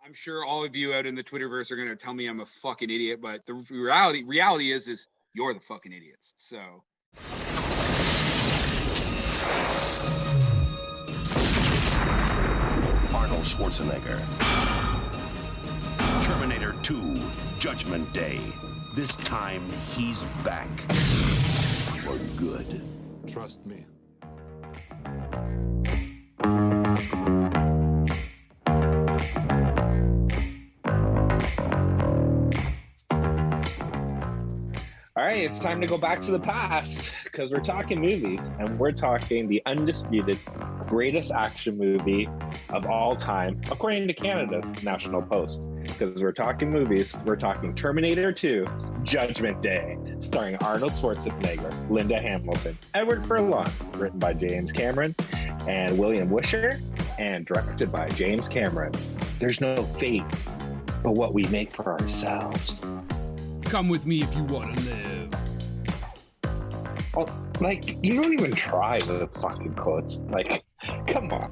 I'm sure all of you out in the Twitterverse are going to tell me I'm a fucking idiot, but the reality is you're the fucking idiots. So. Arnold Schwarzenegger. Terminator 2, Judgment Day. This time, he's back. For good. Trust me. All right, it's time to go back to the past because we're talking movies and we're talking the undisputed greatest action movie of all time, according to Canada's National Post. Because we're talking movies, we're talking Terminator 2, Judgment Day, starring Arnold Schwarzenegger, Linda Hamilton, Edward Furlong, written by James Cameron and William Wisher, and directed by James Cameron. There's no fate but what we make for ourselves. Come with me if you want to live. Oh, like, you don't even try the fucking quotes. Like, come on.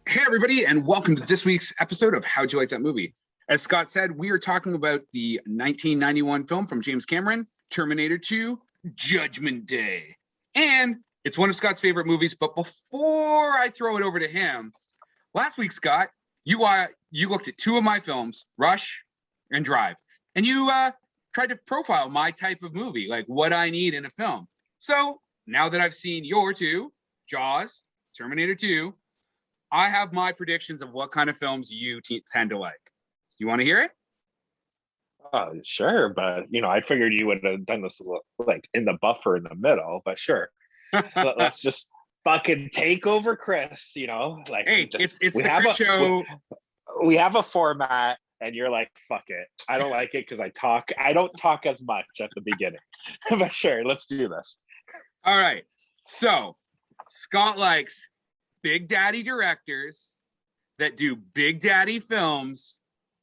Hey, everybody, and welcome to this week's episode of How'd You Like That Movie? As Scott said, we are talking about the 1991 film from James Cameron, Terminator 2, Judgment Day. And it's one of Scott's favorite movies, but before I throw it over to him, last week, Scott, you looked at two of my films, Rush and Drive, and you tried to profile my type of movie, like what I need in a film. So now that I've seen your two, Jaws, Terminator 2, I have my predictions of what kind of films you tend to like. You want to hear it? Sure, but I figured you would have done this like in the buffer in the middle, but sure. Let's just fucking take over, Chris. Like, hey, it's the Chris show. We have a format, and you're like, fuck it. I don't like it because I don't talk as much at the beginning. But sure, let's do this. All right. So Scott likes big daddy directors that do big daddy films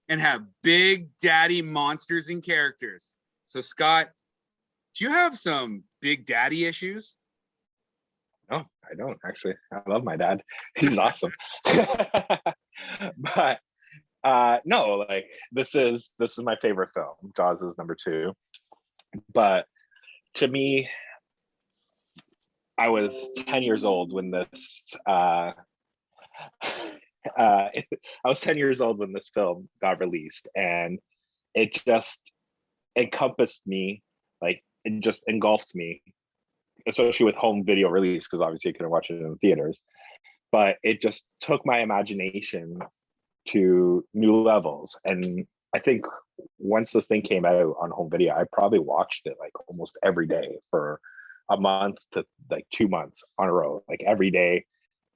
and have big daddy monsters and characters. So Scott, do you have some big daddy issues? No, I don't actually. I love my dad. He's awesome. But no, like this is my favorite film. Jaws is number 2. But to me, I was 10 years old when this I was 10 years old when this film got released, and it just encompassed me, like it just engulfed me, especially with home video release, because obviously I couldn't watch it in the theaters. But it just took my imagination to new levels. And I think once this thing came out on home video, I probably watched it like almost every day for a month to like 2 months on a row. Like every day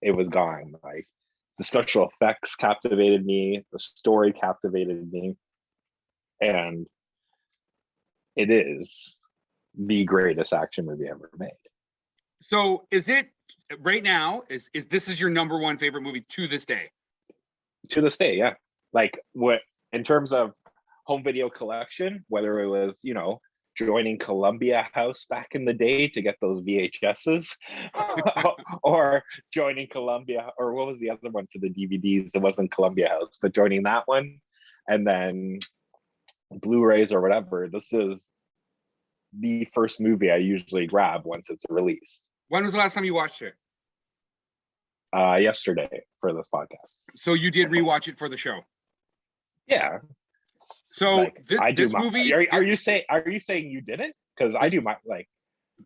it was gone. Like the special effects captivated me, the story captivated me, and it is the greatest action movie ever made. So is it right now, is this is your number one favorite movie to this day? To this day, yeah. Like what in terms of home video collection, whether it was, joining Columbia House back in the day to get those VHSs, or joining Columbia, or what was the other one for the DVDs? It wasn't Columbia House, but joining that one, and then Blu-rays or whatever. This is the first movie I usually grab once it's released. When was the last time you watched it? Yesterday for this podcast. So you did rewatch it for the show? Yeah. So like, this movie. Are you saying you didn't? Because I do my like.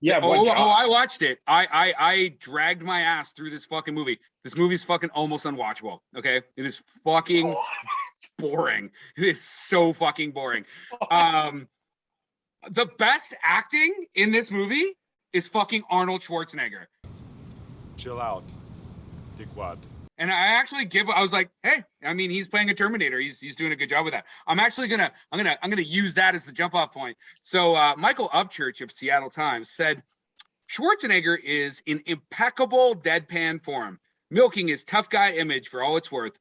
Yeah. I watched it. I dragged my ass through this fucking movie. This movie's fucking almost unwatchable. Okay, it is fucking boring. It is so fucking boring. The best acting in this movie is fucking Arnold Schwarzenegger. Chill out, dickwad. And I actually I was like, hey, I mean, he's playing a Terminator. He's doing a good job with that. I'm gonna use that as the jump off point. So Michael Upchurch of Seattle Times said, Schwarzenegger is in impeccable deadpan form, milking his tough guy image for all it's worth,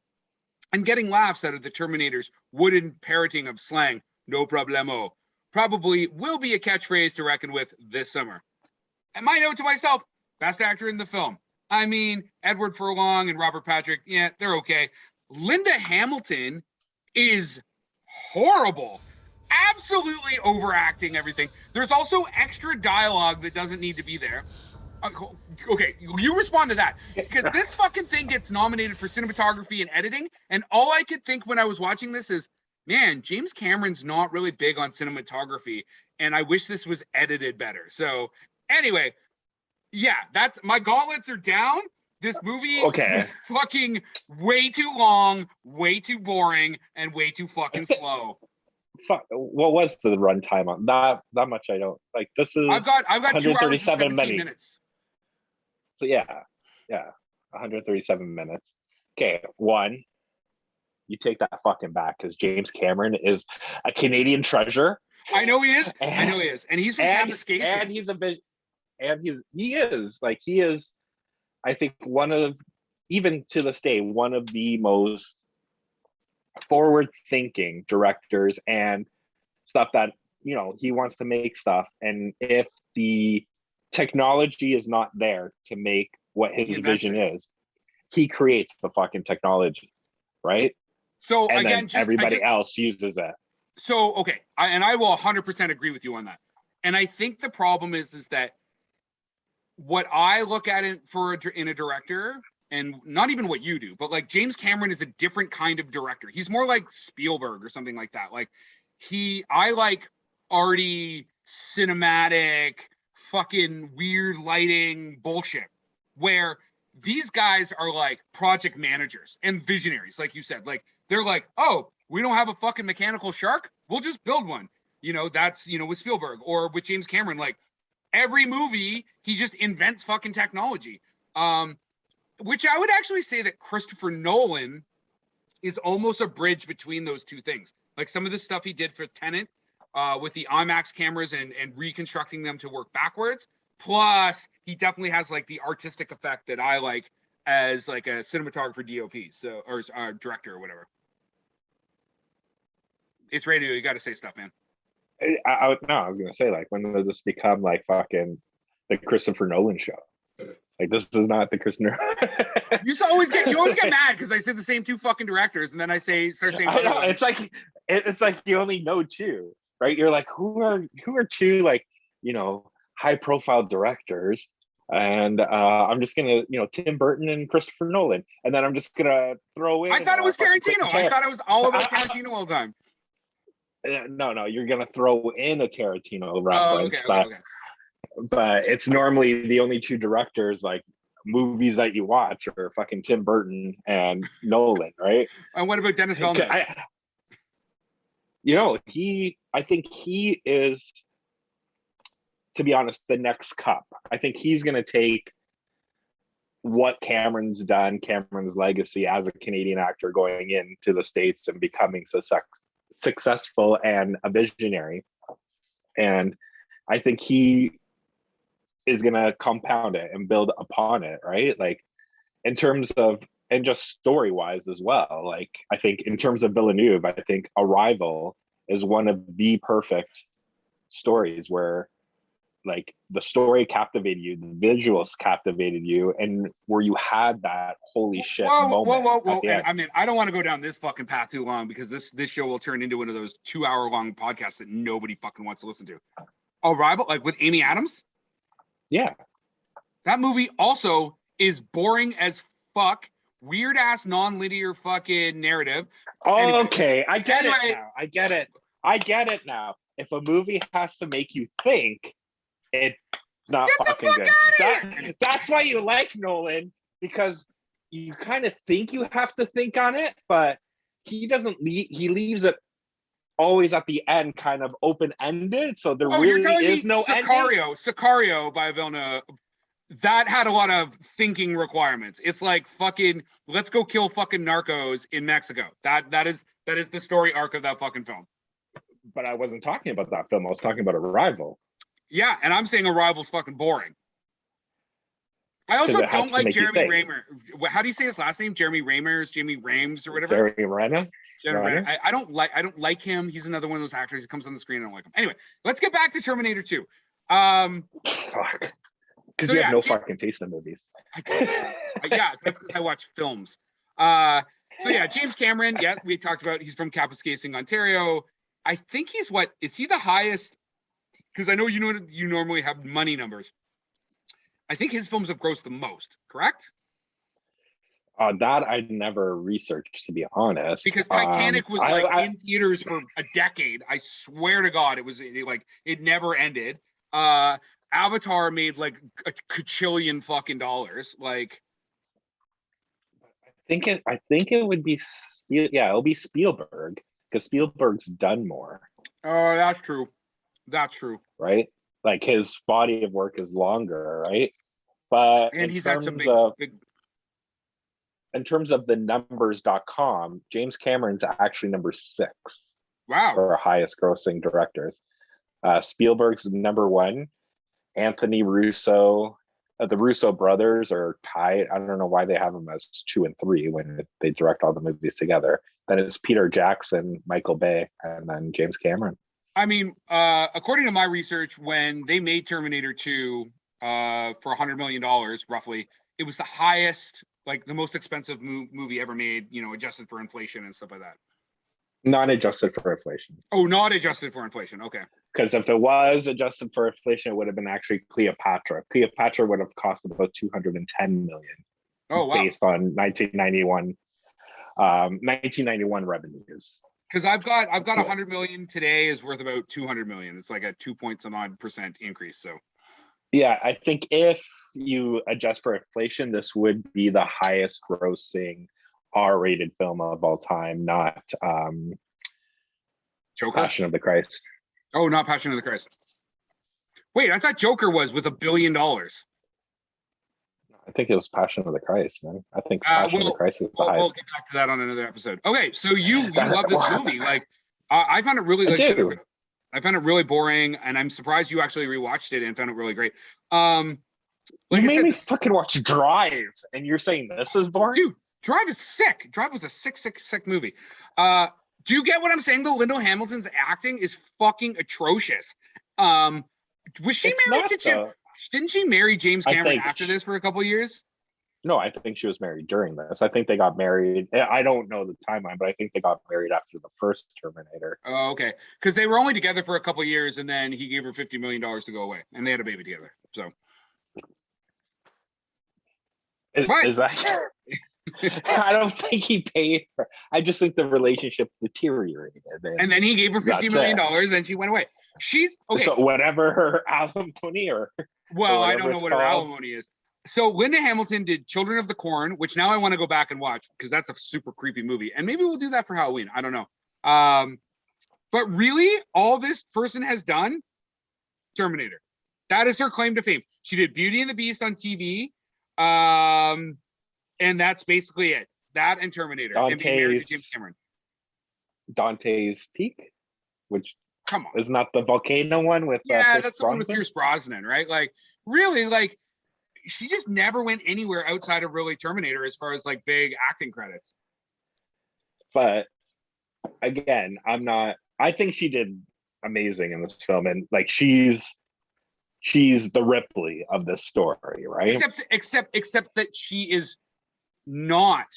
and getting laughs out of the Terminator's wooden parroting of slang, no problemo. probably will be a catchphrase to reckon with this summer. And my note to myself, best actor in the film. I mean, Edward Furlong and Robert Patrick, yeah, they're okay. Linda Hamilton is horrible. Absolutely overacting everything. There's also extra dialogue that doesn't need to be there. Okay, you respond to that. Because this fucking thing gets nominated for cinematography and editing, and all I could think when I was watching this is, man, James Cameron's not really big on cinematography, and I wish this was edited better. So, anyway, yeah, that's my gauntlets are down. This movie is fucking way too long, way too boring, and way too fucking slow. Fuck, what was the runtime on that much? I don't like. This is I've got 2 hours and 17 minutes. So yeah, 137 minutes. Okay, one, you take that fucking back because James Cameron is a Canadian treasure. I know he is. And he's from Kansas. And he's a bit. And he is, I think, one of, even to this day, one of the most forward-thinking directors and stuff that, you know, he wants to make stuff. And if the technology is not there to make what his vision is, he creates the fucking technology, right? So and again, then everybody else uses it. So, okay, I will 100% agree with you on that. And I think the problem is that what I look at it in a director, and not even what you do, but like James Cameron is a different kind of director. He's more like Spielberg or something like that. Like I like arty, cinematic, fucking weird lighting bullshit, where these guys are like project managers and visionaries, like you said. Like they're like, oh, we don't have a fucking mechanical shark, we'll just build one. You know, that's, you know, with Spielberg or with James Cameron, like every movie, he just invents fucking technology. Which I would actually say that Christopher Nolan is almost a bridge between those two things. Like some of the stuff he did for Tenet with the IMAX cameras and reconstructing them to work backwards. Plus, he definitely has like the artistic effect that I like as like a cinematographer DOP, so or director or whatever. It's radio. You got to say stuff, man. I was gonna say, like, when did this become like fucking the Christopher Nolan show? Like, this is not the Christopher. You always get mad because I say the same two fucking directors, and then I start saying. I know, it's like you only know two, right? You're like, who are two, like, you know, high profile directors, and I'm just gonna, you know, Tim Burton and Christopher Nolan, and then I'm just gonna throw in. I thought it was Tarantino. I thought it was all about Tarantino all the time. No, you're gonna throw in a Tarantino reference, but it's normally the only two directors, like, movies that you watch are fucking Tim Burton and Nolan, right? And what about Dennis Villeneuve? I think he is, to be honest, the next Cup. I think he's gonna take what Cameron's done, Cameron's legacy as a Canadian actor going into the States and becoming successful and a visionary, and I think he is going to compound it and build upon it, right? Like, in terms of, and just story wise as well, like, I think in terms of Villeneuve, I think Arrival is one of the perfect stories where, like, the story captivated you, the visuals captivated you, and where you had that holy shit moment. Whoa. I mean, I don't want to go down this fucking path too long, because this show will turn into one of those 2 hour long podcasts that nobody fucking wants to listen to. Arrival, like with Amy Adams? Yeah. That movie also is boring as fuck, weird ass non-linear fucking narrative. Okay, I get it now. If a movie has to make you think, it's not fucking good. That's why you like Nolan, because you kind of think you have to think on it, but he doesn't. He leaves it always at the end kind of open-ended, so there really is no ending. Sicario by Villeneuve, that had a lot of thinking requirements. It's like fucking let's go kill fucking narcos in Mexico. That is the story arc of that fucking film. But I wasn't talking about that film. I was talking about Arrival. Yeah, and I'm saying Arrival's fucking boring. I also 'Cause it had don't to like make you Jeremy think. Raymer. How do you say his last name? Jeremy Rames, or whatever. Jeremy Renner. I don't like him. He's another one of those actors. He comes on the screen. I don't like him. Anyway, let's get back to Terminator 2. Fuck. Because So you yeah, have no fucking taste in movies. Yeah, that's because I watch films. So yeah, James Cameron. Yeah, we talked about. He's from Kapuskasing, Ontario. I think he's is he the highest? Because I know you normally have money numbers. I think his films have grossed the most. Correct? That I'd never researched, to be honest. Because Titanic was in theaters for a decade. I swear to God, it never ended. Avatar made like a kajillion fucking dollars. Like, I think it would be it'll be Spielberg, because Spielberg's done more. Oh, that's true. That's true. Right? Like his body of work is longer, right? But And he's had some big in terms of the numbers.com, James Cameron's actually number 6. Wow. For highest grossing directors. Spielberg's number 1. Anthony Russo, the Russo brothers are tied. I don't know why they have them as 2 and 3 when they direct all the movies together. Then it's Peter Jackson, Michael Bay, and then James Cameron. I mean, according to my research, when they made Terminator 2 for $100 million, roughly, it was the highest, like the most expensive movie ever made, adjusted for inflation and stuff like that. Not adjusted for inflation. Oh, not adjusted for inflation. Okay. Because if it was adjusted for inflation, it would have been actually Cleopatra. Cleopatra would have cost about $210 million. Oh, wow. Based on 1991 revenues. Because I've got 100 million today is worth about 200 million. It's like a 2% increase. So yeah, I think if you adjust for inflation, this would be the highest grossing R-rated film of all time, not Joker? Passion of the Christ. Oh, not Passion of the Christ. Wait, I thought Joker was with $1 billion. I think it was Passion of the Christ, man. I think Passion of the Christ is the highest. We'll get back to that on another episode. Okay, so you love this movie. Like, I found it really I found it really boring, and I'm surprised you actually rewatched it and found it really great. You made me fucking watch Drive, and you're saying this is boring? Dude, Drive is sick. Drive was a sick movie. Do you get what I'm saying though? Linda Hamilton's acting is fucking atrocious. Was she married to Jim? Didn't she marry James Cameron after this for a couple of years? No, I think she was married during this. I think they got married. I don't know the timeline, but I think they got married after the first Terminator. Oh, okay. Because they were only together for a couple of years, and then he gave her $50 million to go away, and they had a baby together. So, is that? I don't think he paid her. I just think the relationship deteriorated. And then he gave her $50 million, and she went away. She's okay. So whatever her alimony I don't know what her alimony is. So Linda Hamilton did Children of the Corn, which now I want to go back and watch because that's a super creepy movie. And maybe we'll do that for Halloween. I don't know. But really, all this person has done, Terminator. That is her claim to fame. She did Beauty and the Beast on TV. And that's basically it. That and Terminator. And being married to James Cameron. Dante's Peak, which come on, isn't that the volcano one with? That's the one with Pierce Brosnan, right? Like, really, like she just never went anywhere outside of really Terminator as far as like big acting credits. But again, I think she did amazing in this film, and like she's the Ripley of this story, right? Except that she is not,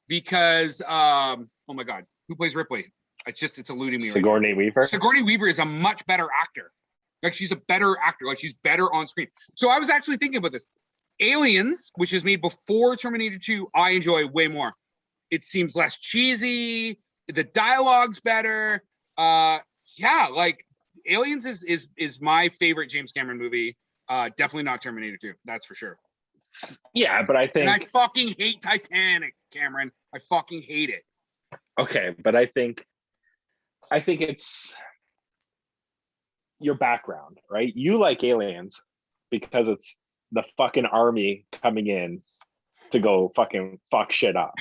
because oh my God, who plays Ripley? It's eluding me. Sigourney Weaver. Sigourney Weaver is a much better actor. Like she's a better actor. Like she's better on screen. So I was actually thinking about this. Aliens, which is made before Terminator 2, I enjoy way more. It seems less cheesy. The dialogue's better. Like Aliens is my favorite James Cameron movie. Definitely not Terminator 2. That's for sure. Yeah, but I think I fucking hate Titanic, Cameron. I fucking hate it. Okay, but I think it's your background, right? You like Aliens because it's the fucking army coming in to go fucking fuck shit up.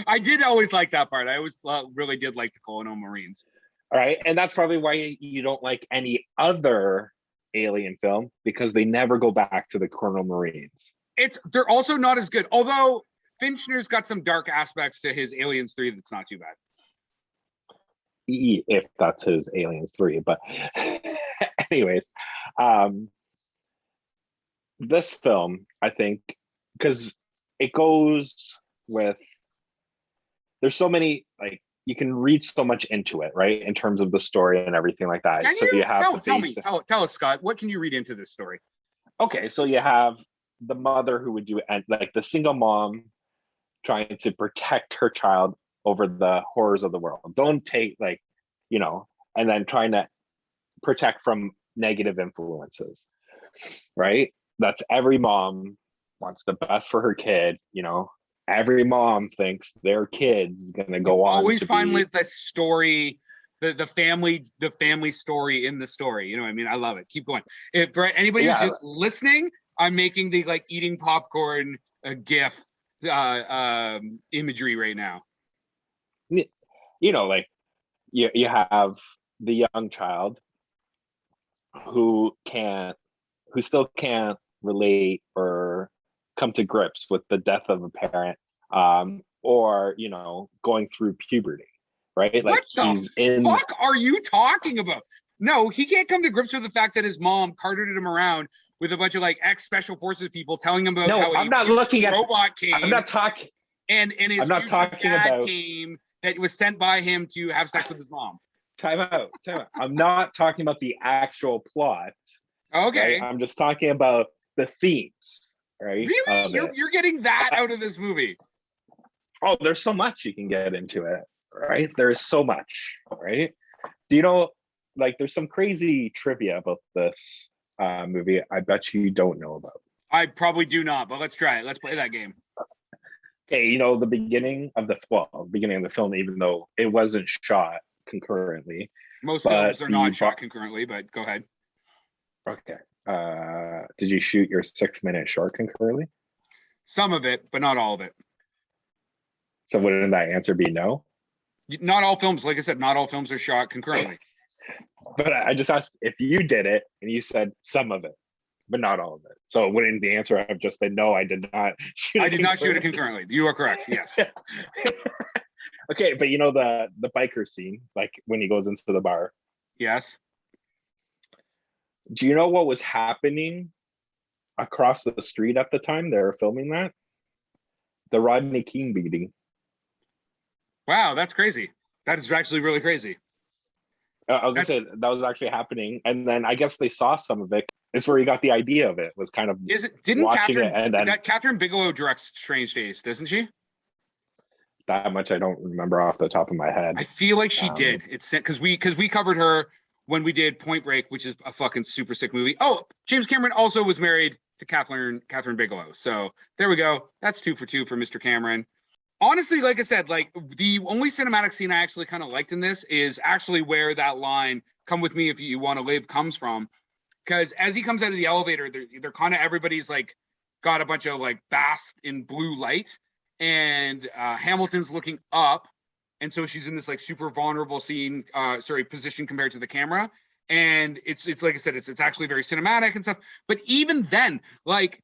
I did always like that part. I always really did like the Colonial Marines. All right, and that's probably why you don't like any other Alien film, because they never go back to the Colonial Marines. they're also not as good. Although Fincher's got some dark aspects to his Aliens 3 that's not too bad. If that's his Aliens 3, but anyways, this film, I think, because it goes with, there's so many, like, you can read so much into it, right, in terms of the story and everything like that. Can so you have tell us, Scott, what can you read into this story? Okay, so you have the mother who would do, and like the single mom trying to protect her child over the horrors of the world. Don't take, like, and then trying to protect from negative influences, right? That's every mom wants the best for her kid. Every mom thinks their kid's gonna go on. Always find the story, the family story in the story. You know what I mean? I love it. Keep going. If for anybody who's just listening, I'm making the like eating popcorn GIF imagery right now. Like you have the young child who still can't relate or come to grips with the death of a parent, or going through puberty, right? Like, what the fuck are you talking about? No, he can't come to grips with the fact that his mom carted him around with a bunch of like ex-special forces people telling him about how I'm not looking at robot came. I'm not talking. And his I'm not talking about came that was sent by him to have sex with his mom. Time out. I'm not talking about the actual plot. Okay. Right? I'm just talking about the themes, right? Really? You're getting that out of this movie? Oh, there's so much you can get into it, right? There's so much, right? Do you know, like, there's some crazy trivia about this movie I bet you don't know about. I probably do not, but let's try it. Let's play that game. Okay, the beginning of the film, even though it wasn't shot concurrently. Most films are not shot concurrently, but go ahead. Okay. Did you shoot your 6-minute short concurrently? Some of it, but not all of it. So wouldn't that answer be no? Not all films, like I said, not all films are shot concurrently. But I just asked if you did it, and you said some of it, but not all of it. So wouldn't the answer have just been no, I did not shoot it? I did not shoot it concurrently. You are correct, yes. Okay, but the biker scene, like when he goes into the bar. Yes. Do you know what was happening across the street at the time they were filming that? The Rodney King beating. Wow, that's crazy. That is actually really crazy. I was gonna say that was actually happening, and then I guess they saw some of it. It's where he got the idea of it. Was kind of Catherine Bigelow directs Strange Days, doesn't she? That much I don't remember off the top of my head. I feel like she did. It's because we covered her when we did Point Break, which is a fucking super sick movie. Oh, James Cameron also was married to Catherine Bigelow. So there we go. That's 2 for 2 for Mr. Cameron. Honestly, like I said, like the only cinematic scene I actually kind of liked in this is actually where that line "Come with me if you want to live" comes from. Because as he comes out of the elevator, they're kind of, everybody's like got a bunch of like basked in blue light, and Hamilton's looking up, and so she's in this like super vulnerable position compared to the camera, and it's like I said, it's actually very cinematic and stuff. But even then, like,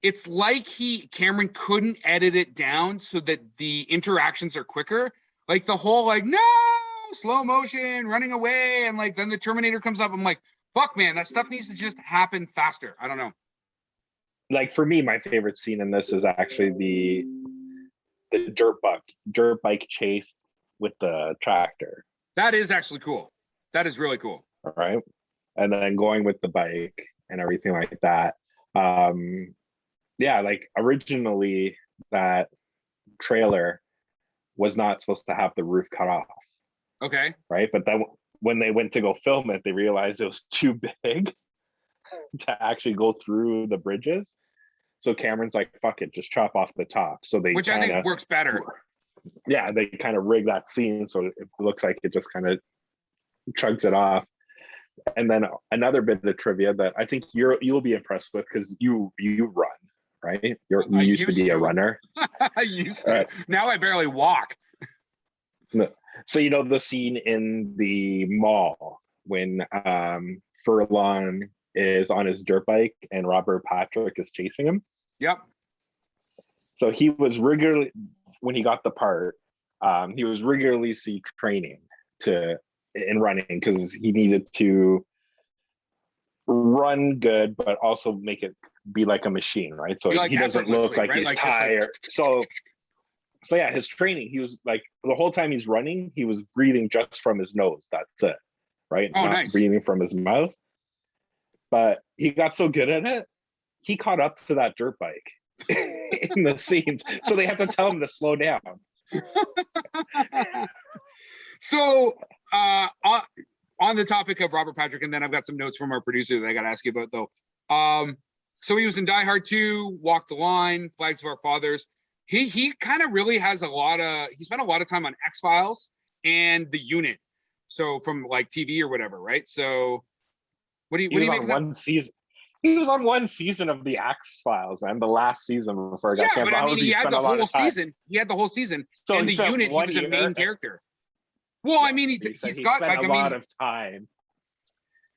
it's like Cameron couldn't edit it down so that the interactions are quicker. Like the whole like no slow motion running away, and like then the Terminator comes up. I'm like, fuck, man, that stuff needs to just happen faster. I don't know. Like for me, my favorite scene in this is actually the dirt bike chase with the tractor. That is actually cool. That is really cool. All right, and then going with the bike and everything like that. Yeah, like originally that trailer was not supposed to have the roof cut off. Okay. Right, but then when they went to go film it, they realized it was too big to actually go through the bridges. So Cameron's like, fuck it, just chop off the top. So they, which I think works better. Yeah, they kind of rig that scene so it looks like it just kind of chugs it off. And then another bit of trivia that I think you'll be impressed with, because you run, right? You used to be a runner. I used to. Right. Now I barely walk. So the scene in the mall when Furlong is on his dirt bike and Robert Patrick is chasing him. Yep. So he was regularly, when he got the part, he was rigorously training in running because he needed to run good, but also make it be like a machine, right? So Like he doesn't look like right? he's Like, tired. So yeah, his training, he was like the whole time he's running, he was breathing just from his nose. That's it, right? Oh, Not nice. breathing from his mouth. But he got so good at it, he caught up to that dirt bike in the scenes. So they have to tell him to slow down. So on the topic of Robert Patrick, and then I've got some notes from our producer that I got to ask you about, though. So he was in Die Hard 2, Walk the Line, Flags of Our Fathers. He kind of really has he spent a lot of time on X-Files and The Unit. So from like TV or whatever, right? So what do you make of that? One season. He was on one season of the X-Files, man. The last season before it got canceled. But I mean, he had the whole season. He had the whole season. So in The Unit, he was a main character. Well, I mean, he's got like a lot of time.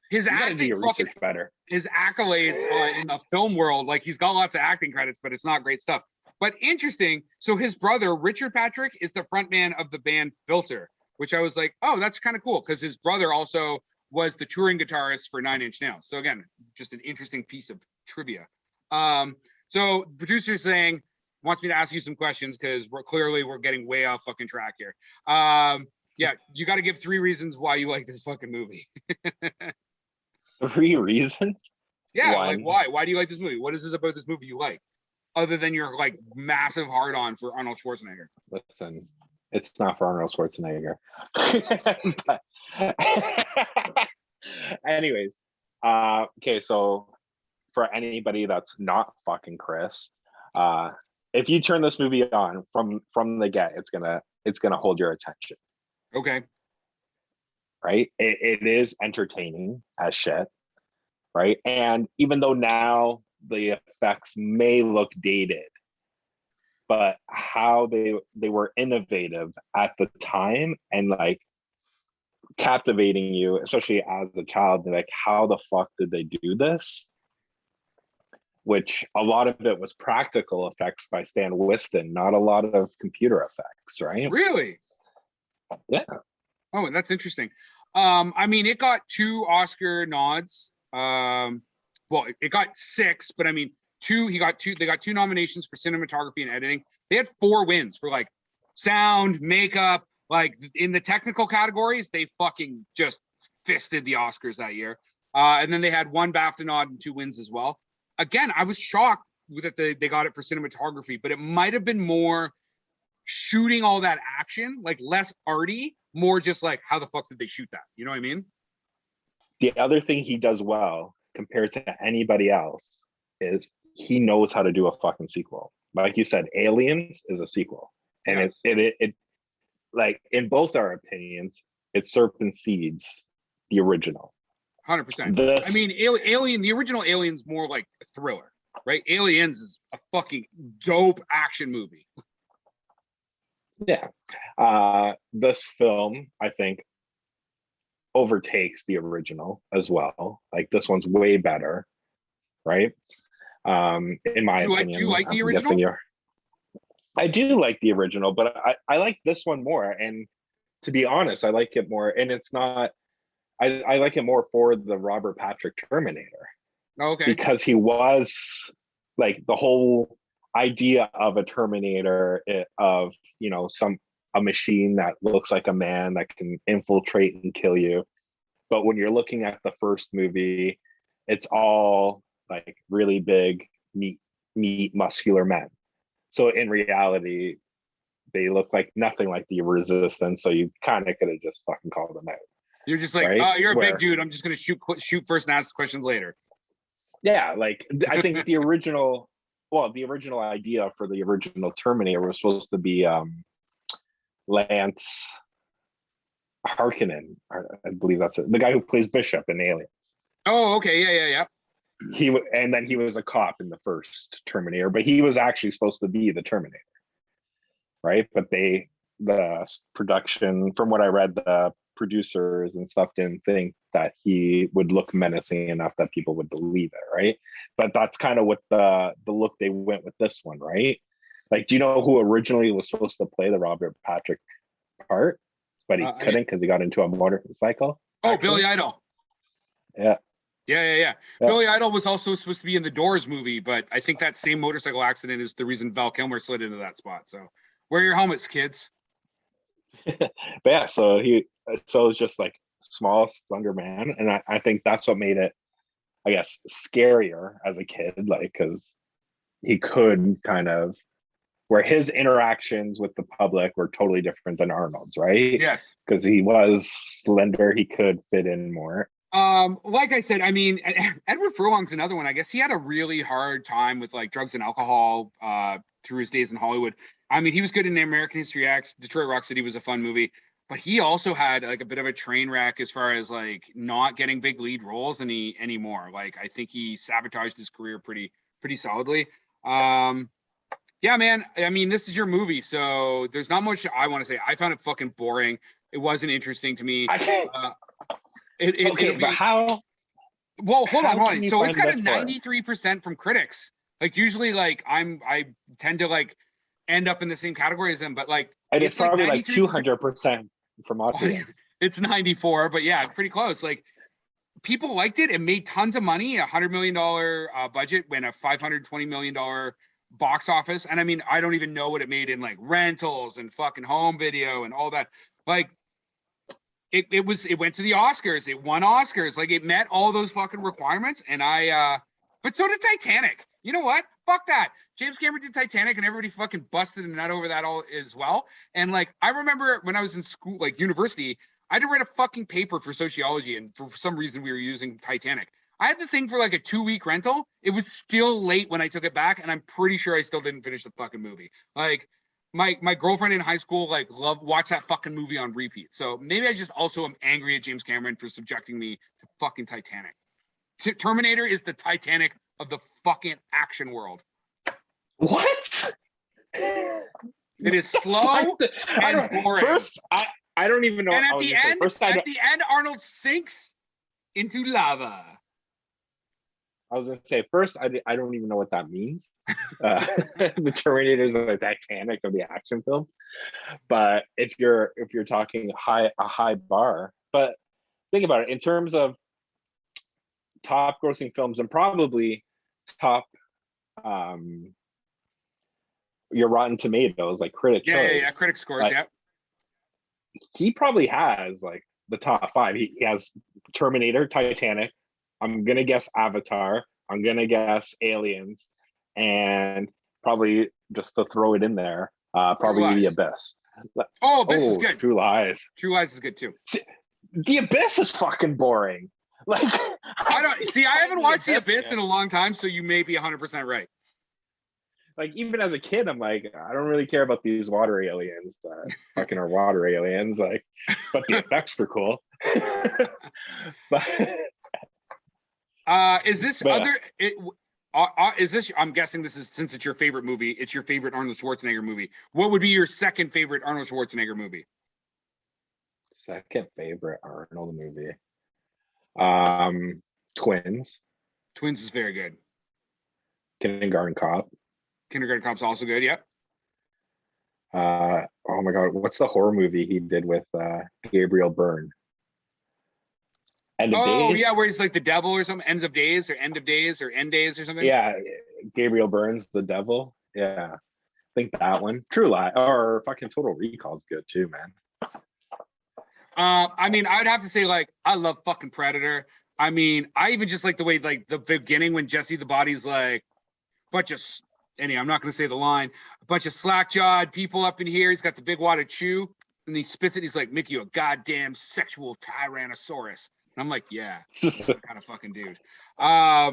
His acting fucking better. His accolades in the film world, like he's got lots of acting credits, but it's not great stuff. But interesting. So his brother Richard Patrick is the frontman of the band Filter, which I was like, oh, that's kind of cool because his brother also was the touring guitarist for Nine Inch Nails. So again, just an interesting piece of trivia. So producer saying wants me to ask you some questions because we're getting way off fucking track here. Yeah, you got to give 3 reasons why you like this fucking movie. 3 reasons? Yeah, like why? Why do you like this movie? What is this about this movie you like? Other than your like massive hard on for Arnold Schwarzenegger. Listen, it's not for Arnold Schwarzenegger. But, anyways, okay, so for anybody that's not fucking Chris, if you turn this movie on from the get, it's gonna hold your attention. Okay. Right? It is entertaining as shit. Right? And even though now the effects may look dated, but how they were innovative at the time and like captivating you, especially as a child, like how the fuck did they do this? Which a lot of it was practical effects by Stan Winston, not a lot of computer effects, right? Really? Yeah. Oh, that's interesting. I mean, it got 2 Oscar nods. Well, it got 6, but I mean, 2. They got 2 nominations for cinematography and editing. They had 4 wins for like sound, makeup, like in the technical categories. They fucking just fisted the Oscars that year. And then they had 1 BAFTA nod and 2 wins as well. Again, I was shocked that they got it for cinematography, but it might have been more shooting all that action, like less arty, more just like how the fuck did they shoot that? You know what I mean? The other thing he does well compared to anybody else is he knows how to do a fucking sequel. Like you said, Aliens is a sequel, and it like in both our opinions, it supersedes the original. 100%. I mean, Alien, the original Alien's more like a thriller, right? Aliens is a fucking dope action movie. Yeah. This film, I think, overtakes the original as well. Like this one's way better, right? In my opinion. Do you like the original? I do like the original, but I like this one more. And to be honest, I like it more. And it's not, I like it more for the Robert Patrick Terminator. Okay. Because he was like the whole idea of a Terminator, of, you know, a machine that looks like a man that can infiltrate and kill you. But when you're looking at the first movie, it's all like really big, meat, muscular men. So in reality, they look like nothing like the Resistance. So you kind of could have just fucking called them out. You're just like, right? Oh, you're a big dude. I'm just going to shoot first and ask questions later. Yeah, like I think the original idea for the original Terminator was supposed to be Lance Harkonnen, I believe that's it, the guy who plays Bishop in Aliens. Oh, okay, yeah. And then he was a cop in the first Terminator, but he was actually supposed to be the Terminator, right? But the production, from what I read, the producers and stuff didn't think that he would look menacing enough that people would believe it, right? But that's kind of what the look they went with this one, right? Like, do you know who originally was supposed to play the Robert Patrick part, but he couldn't because he got into a motorcycle? Oh, Billy Idol. Yeah. Yeah. Billy Idol was also supposed to be in the Doors movie, but I think that same motorcycle accident is the reason Val Kilmer slid into that spot. So wear your helmets, kids. But yeah, so it's just like small, slender man, and I think that's what made it, I guess, scarier as a kid, like because he could kind of, where his interactions with the public were totally different than Arnold's, right? Yes, because he was slender, he could fit in more. Like I said, I mean, Edward Furlong's another one. I guess he had a really hard time with like drugs and alcohol through his days in Hollywood. I mean, he was good in American History X. Detroit Rock City was a fun movie, but he also had like a bit of a train wreck as far as like not getting big lead roles anymore. Like I think he sabotaged his career pretty solidly. Yeah, man. I mean, this is your movie, so there's not much I want to say. I found it fucking boring. It wasn't interesting to me. But how? Well, hold how on. So it's got a this 93% from critics. Like usually, like I tend to like end up in the same category as them, but like And it's probably like 93% 200% from audience. It's 94, but yeah, pretty close. Like people liked it. It made tons of money. $100 million budget when a $520 million box office. And I mean, I don't even know what it made in like rentals and fucking home video and all that. Like it went to the Oscars. It won Oscars. Like it met all those fucking requirements. And but so did Titanic. You know what? Fuck that. James Cameron did Titanic and everybody fucking busted a nut over that all as well. And like, I remember when I was in school, like university, I had to write a fucking paper for sociology. And for some reason we were using Titanic. I had the thing for like a 2-week rental. It was still late when I took it back. And I'm pretty sure I still didn't finish the fucking movie. Like my girlfriend in high school, like watched that fucking movie on repeat. So maybe I just also am angry at James Cameron for subjecting me to fucking Titanic. Terminator is the Titanic of the fucking action world. What? It is slow and boring. First, I don't even know. And at the end, Arnold sinks into lava. I was gonna say first, I don't even know what that means. The Terminator is the Titanic of the action film, but if you're talking a high bar, but think about it in terms of top grossing films and probably top your Rotten Tomatoes, like critic choice. Yeah, critic scores. Yeah, he probably has like the top 5. He has Terminator, Titanic. I'm gonna guess Avatar. I'm gonna guess Aliens, and probably just to throw it in there, probably The Abyss. Oh, Abyss is good. True Lies. True Lies is good too. The Abyss is fucking boring. Like I haven't watched The Abyss in a long time, so you may be 100% right. Like even as a kid, I'm like, I don't really care about these water aliens that fucking are water aliens. Like, but the effects are cool. But is this I'm guessing this is, since it's your favorite movie, it's your favorite Arnold Schwarzenegger movie. What would be your second favorite Arnold Schwarzenegger movie? Second favorite Arnold movie. Twins. Twins is very good. Kindergarten Cop. Kindergarten Cop's also good. Yep. Oh my God, what's the horror movie he did with Gabriel Byrne? End of Days? Yeah, where he's like the devil or something. End of Days or End Days or something. Yeah, Gabriel Byrne's the devil. Yeah, I think that one. True Lie or fucking Total Recall is good too, man. I mean, I would have to say like I love fucking Predator. I mean, I even just like the way like the beginning when Jesse the Body's like I'm not going to say the line. A bunch of slack-jawed people up in here. He's got the big wad of chew, and he spits it. He's like, "Make you a goddamn sexual tyrannosaurus." And I'm like, "Yeah, that kind of fucking dude."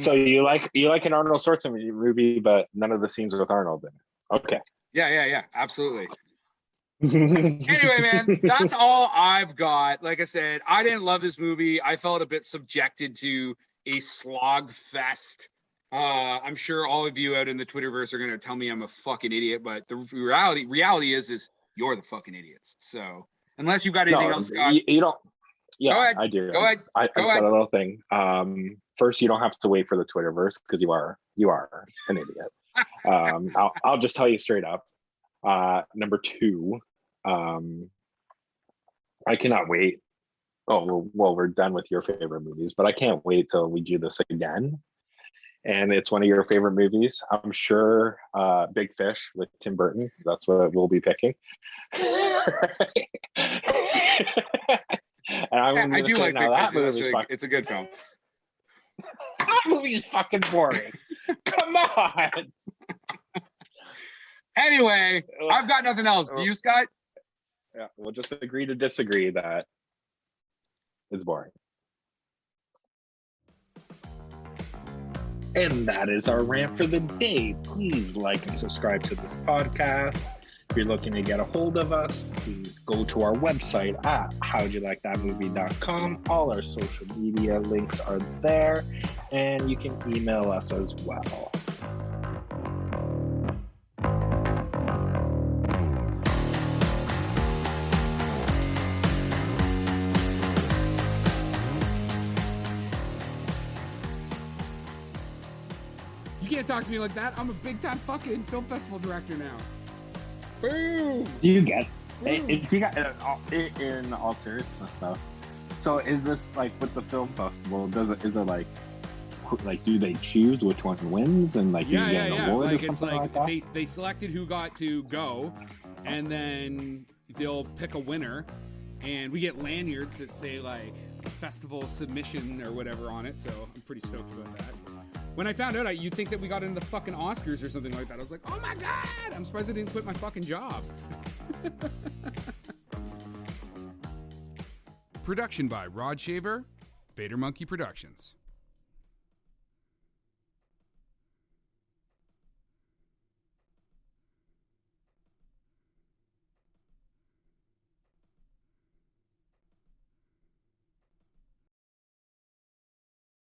So you like an Arnold Schwarzenegger movie, but none of the scenes with Arnold in it. Okay. Yeah, absolutely. Anyway, man, that's all I've got. Like I said, I didn't love this movie. I felt a bit subjected to a slog fest. I'm sure all of you out in the Twitterverse are going to tell me I'm a fucking idiot, but the reality is you're the fucking idiots. So unless you've got anything else, Scott, you don't. Yeah, Go ahead. I do. Go ahead. I Go just got ahead. a little thing. First, you don't have to wait for the Twitterverse because you are an idiot. I'll just tell you straight up. Number two, I cannot wait. Oh well, we're done with your favorite movies, but I can't wait till we do this again. And it's one of your favorite movies. I'm sure Big Fish with Tim Burton. That's what we'll be picking. And I do like Big that Fish. movie's It's a good film. that movie's fucking boring. Come on. Anyway, I've got nothing else. Do you, Scott? Yeah, we'll just agree to disagree that it's boring. And that is our rant for the day. Please like and subscribe to this podcast. If you're looking to get a hold of us, please go to our website at howdyoulikeThatmovie.com. All our social media links are there, and you can email us as well. You can't talk to me like that. I'm a big-time fucking film festival director now. Boom! Do you get if you got in all seriousness though? So is this like with the film festival? Is it like do they choose which one wins and like you get an award Like or it's something like like that? they selected who got to go, and then they'll pick a winner, and we get lanyards that say like festival submission or whatever on it. So I'm pretty stoked about that. When I found out, you'd think that we got into the fucking Oscars or something like that. I was like, oh my God, I'm surprised I didn't quit my fucking job. Production by Rod Shaver, Vader Monkey Productions.